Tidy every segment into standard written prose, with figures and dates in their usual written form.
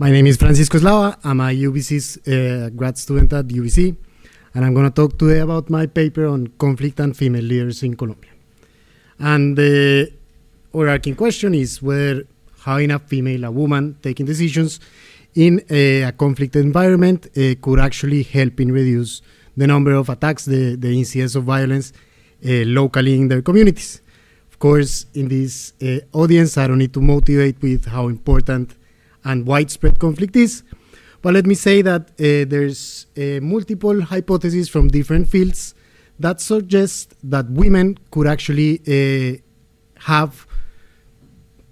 My name is Francisco Eslava. I'm a UBC's grad student at UBC, and I'm going to talk today about my paper on conflict and female leaders in Colombia. And the overarching question is whether having a female, a woman, taking decisions in a conflict environment could actually help in reduce the number of attacks, the incidence of violence locally in their communities. Of course, in this audience, I don't need to motivate with how important and widespread conflict is, but let me say that there's multiple hypotheses from different fields that suggest that women could actually have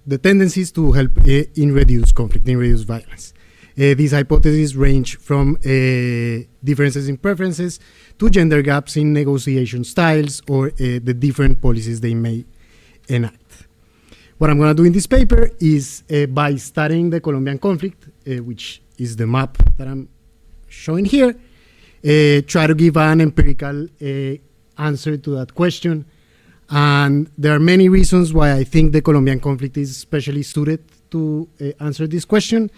the tendencies to help in reduce conflict, in reduce violence. These hypotheses range from differences in preferences to gender gaps in negotiation styles or the different policies they may enact. What I'm going to do in this paper is by studying the Colombian conflict, which is the map that I'm showing here, try to give an empirical answer to that question. And there are many reasons why I think the Colombian conflict is especially suited to answer this question,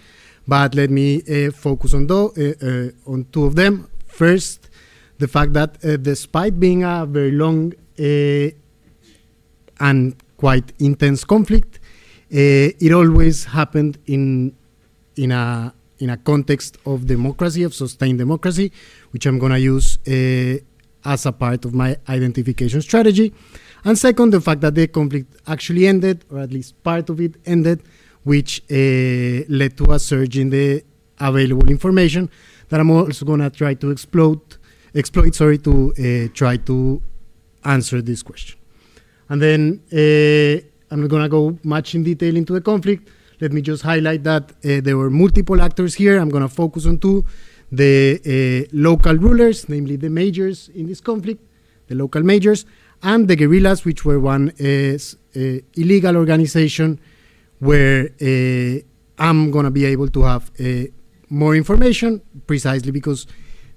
but let me focus on two of them. First, the fact that despite being a very long and quite intense conflict, it always happened in a context of democracy, of sustained democracy, which I'm going to use as a part of my identification strategy. And second, the fact that the conflict actually ended, or at least part of it ended, which led to a surge in the available information that I'm also going to try to exploit to try to answer this question. And then I'm not going to go much in detail into the conflict. Let me just highlight that there were multiple actors here. I'm going to focus on two: the local rulers, namely the majors in this conflict, the local majors, and the guerrillas, which were one illegal organization where I'm going to be able to have more information, precisely because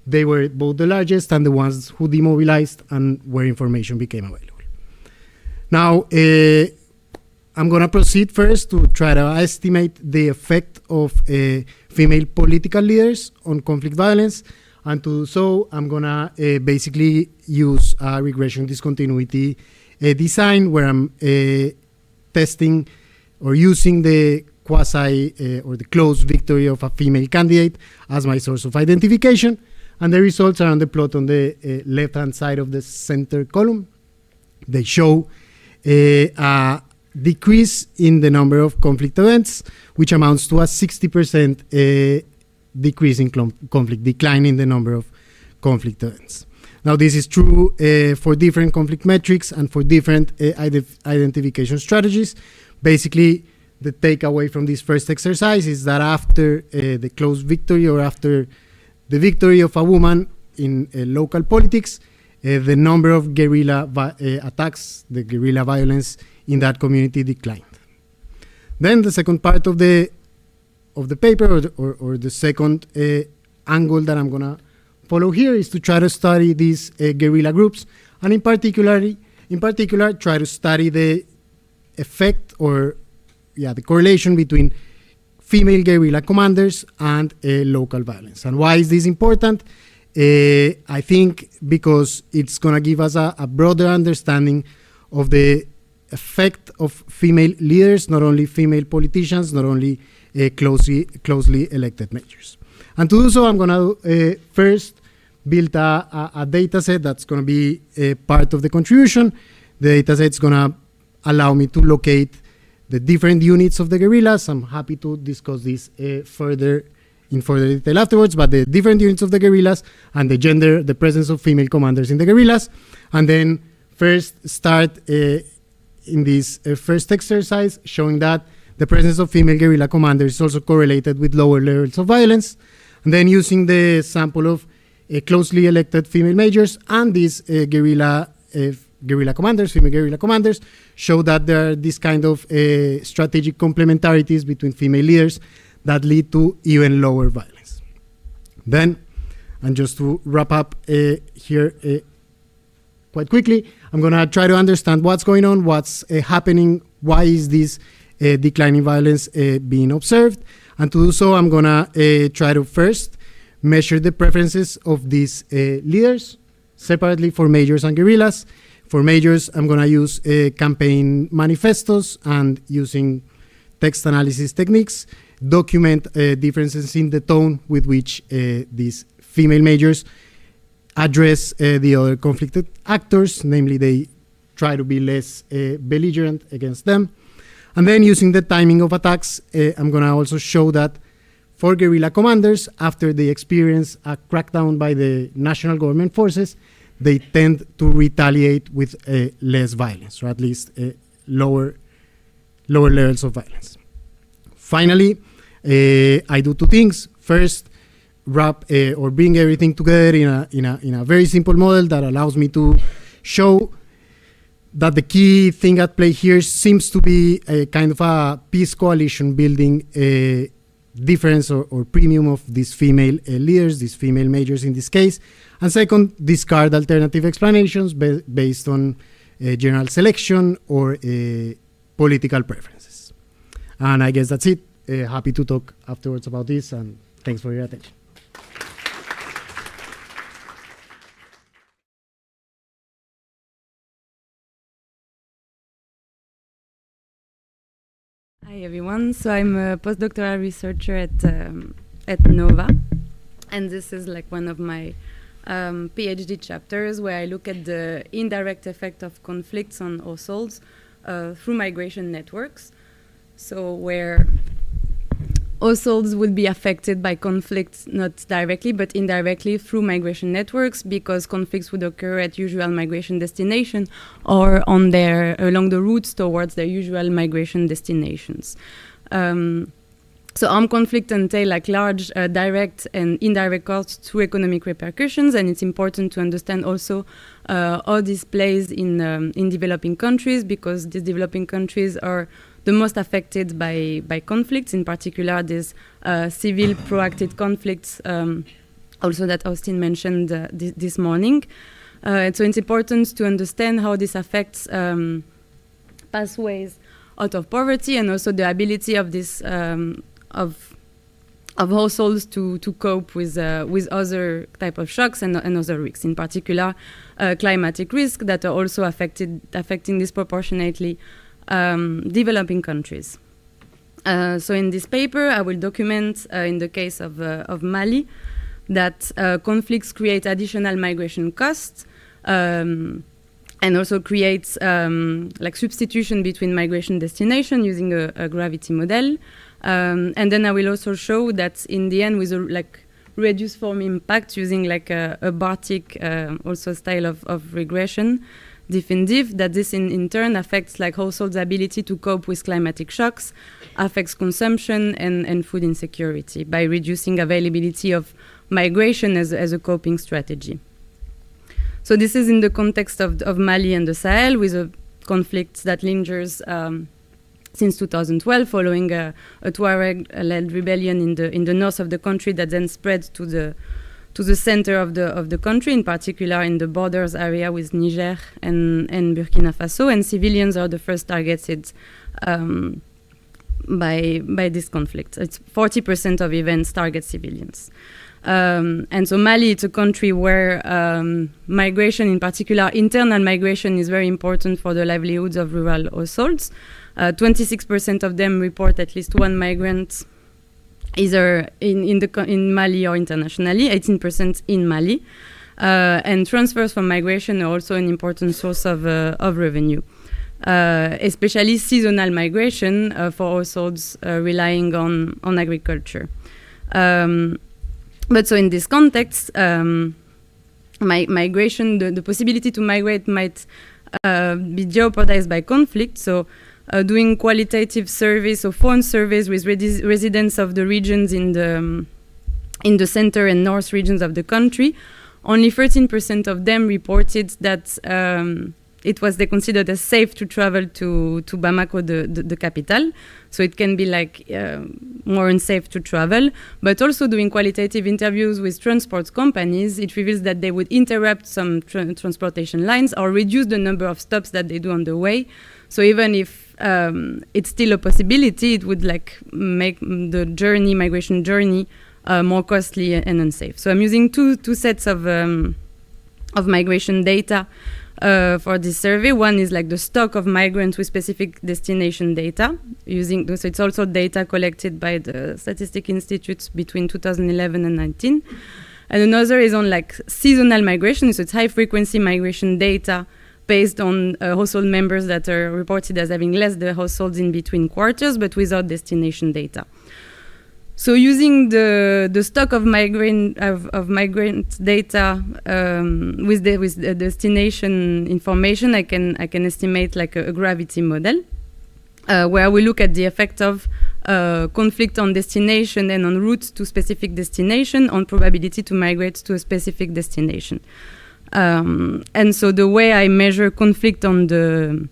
they were both the largest and the ones who demobilized and where information became available. Now, I'm going to proceed first to try to estimate the effect of female political leaders on conflict violence. And to do so, I'm going to basically use a regression discontinuity design where I'm testing or using the quasi or the close victory of a female candidate as my source of identification. And the results are on the plot on the left-hand side of the center column. They show a decrease in the number of conflict events, which amounts to a 60% decrease in conflict, decline in the number of conflict events. Now, this is true for different conflict metrics and for different identification strategies. Basically, the takeaway from this first exercise is that after the close victory or after the victory of a woman in local politics, the number of guerrilla attacks, the guerrilla violence in that community declined. Then the second part of the paper, or the second angle that I'm going to follow here, is to try to study these guerrilla groups, and in particular try to study the effect or the correlation between female guerrilla commanders and local violence. And why is this important? I think because it's going to give us a broader understanding of the effect of female leaders, not only female politicians, not only closely elected majors. And to do so, I'm going to first build a data set that's going to be part of the contribution. The data set's going to allow me to locate the different units of the guerrillas. I'm happy to discuss this in further detail afterwards, but the different units of the guerrillas and the gender, the presence of female commanders in the guerrillas. And then first start in this first exercise showing that the presence of female guerrilla commanders is also correlated with lower levels of violence. And then using the sample of closely elected female majors and these female guerrilla commanders, show that there are this kind of strategic complementarities between female leaders that lead to even lower violence. Then, and just to wrap up here quite quickly, I'm going to try to understand what's going on, what's happening, why is this declining violence being observed. And to do so, I'm gonna try to first measure the preferences of these leaders separately for majors and guerrillas. For majors, I'm gonna use campaign manifestos and using text analysis techniques, document differences in the tone with which these female majors address the other conflicted actors, namely they try to be less belligerent against them. And then using the timing of attacks, I'm gonna also show that for guerrilla commanders, after they experience a crackdown by the national government forces, they tend to retaliate with less violence, or at least lower levels of violence. Finally, I do two things. First, wrap or bring everything together in a very simple model that allows me to show that the key thing at play here seems to be a kind of a peace coalition building a difference or premium of these female leaders, these female majors in this case. And second, discard alternative explanations based on general selection or political preferences. And I guess that's it. Happy to talk afterwards about this, and thanks for your attention. Hi everyone, so I'm a postdoctoral researcher at Nova, and this is like one of my PhD chapters where I look at the indirect effect of conflicts on households through migration networks. So where households would be affected by conflicts not directly but indirectly through migration networks, because conflicts would occur at usual migration destination or along the routes towards their usual migration destinations. So armed conflict entail like large direct and indirect costs through economic repercussions, and it's important to understand also how this plays in developing countries, because these developing countries are the most affected by conflicts, in particular these civil proactive conflicts, also that Austin mentioned this morning. So it's important to understand how this affects pathways out of poverty, and also the ability of this of households to cope with other type of shocks and other risks, in particular climatic risk that are also affecting disproportionately developing countries. So in this paper, I will document, in the case of Mali, that conflicts create additional migration costs, and also creates like substitution between migration destination using a gravity model. And then I will also show that in the end, with a like reduced form impact using like a Bartik also style of regression, definitive, that this in turn affects like households' ability to cope with climatic shocks, affects consumption and food insecurity by reducing availability of migration as a coping strategy. So this is in the context of Mali and the Sahel, with a conflict that lingers since 2012, following a Tuareg-led rebellion in the north of the country that then spread to the center of the country, in particular in the borders area with Niger and Burkina Faso, and civilians are the first targeted by this conflict. It's 40% of events target civilians. And so Mali, it's a country where migration, in particular internal migration, is very important for the livelihoods of rural households. 26% of them report at least one migrant either in Mali or internationally, 18% in Mali. And transfers from migration are also an important source of revenue, especially seasonal migration for households relying on agriculture. But so in this context, migration, the possibility to migrate might be jeopardized by conflict. So doing qualitative surveys or phone surveys with residents of the regions in the center and north regions of the country, only 13% of them reported that they considered as safe to travel to Bamako, the capital. So it can be like more unsafe to travel. But also doing qualitative interviews with transport companies, it reveals that they would interrupt some transportation lines or reduce the number of stops that they do on the way. So even if it's still a possibility, it would like make the migration journey more costly and unsafe. So I'm using two sets of migration data for this survey. One is like the stock of migrants with specific destination data, so it's also data collected by the Statistic Institute between 2011 and 19. And another is on like seasonal migration, so it's high frequency migration data based on household members that are reported as having less the households in between quarters, but without destination data. So using the stock of migrant data with the destination information, I can estimate like a gravity model where we look at the effect of conflict on destination and on routes to specific destination on probability to migrate to a specific destination. And so the way I measure conflict on the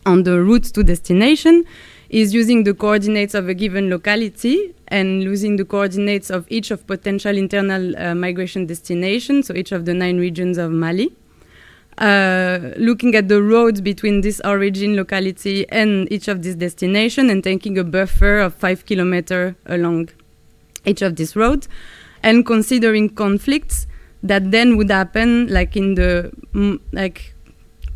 routes to destination is using the coordinates of a given locality and using the coordinates of each of potential internal migration destinations, so each of the 9 regions of Mali. Looking at the roads between this origin locality and each of these destinations and taking a buffer of 5 kilometers along each of these roads and considering conflicts that then would happen like in the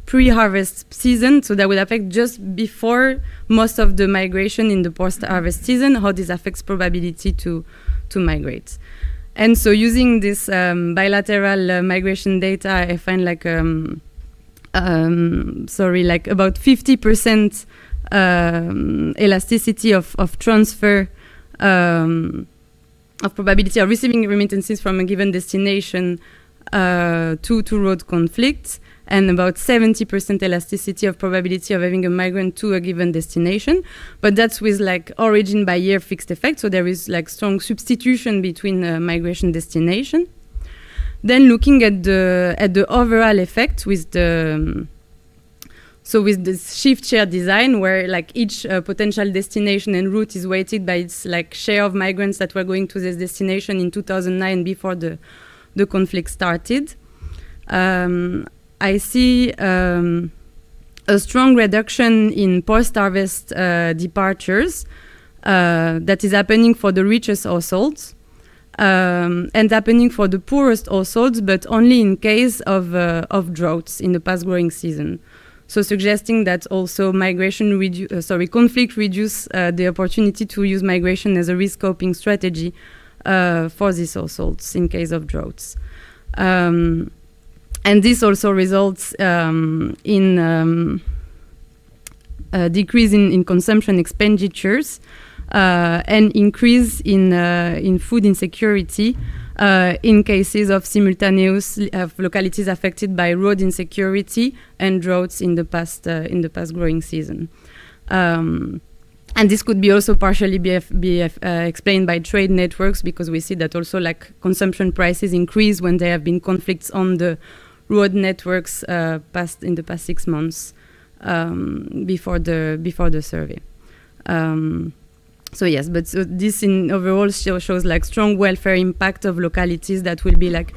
pre-harvest season, so that would affect just before most of the migration in the post-harvest season, how this affects probability to migrate. And so using this bilateral migration data, I find like about 50% elasticity of transfer of probability of receiving remittances from a given destination to road conflicts, and about 70% elasticity of probability of having a migrant to a given destination. But that's with like origin by year fixed effect, so there is like strong substitution between migration destination. Then looking at the overall effect with the with this shift share design, where like each potential destination and route is weighted by its like share of migrants that were going to this destination in 2009 before the conflict started. I see a strong reduction in post-harvest departures that is happening for the richest households and happening for the poorest households, but only in case of droughts in the past growing season. So suggesting that also conflict reduce the opportunity to use migration as a risk coping strategy for these households in case of droughts. And this also results in a decrease in consumption expenditures and increase in food insecurity in cases of simultaneous localities affected by road insecurity and droughts in the past growing season. And this could be also partially be explained by trade networks, because we see that also like consumption prices increase when there have been conflicts on the road networks in the past 6 months before the survey. So yes, but so this in overall shows like strong welfare impact of localities that will be like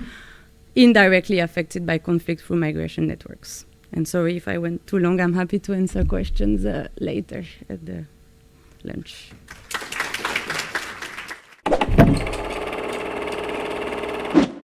indirectly affected by conflict through migration networks. And sorry if I went too long. I'm happy to answer questions later at the lunch.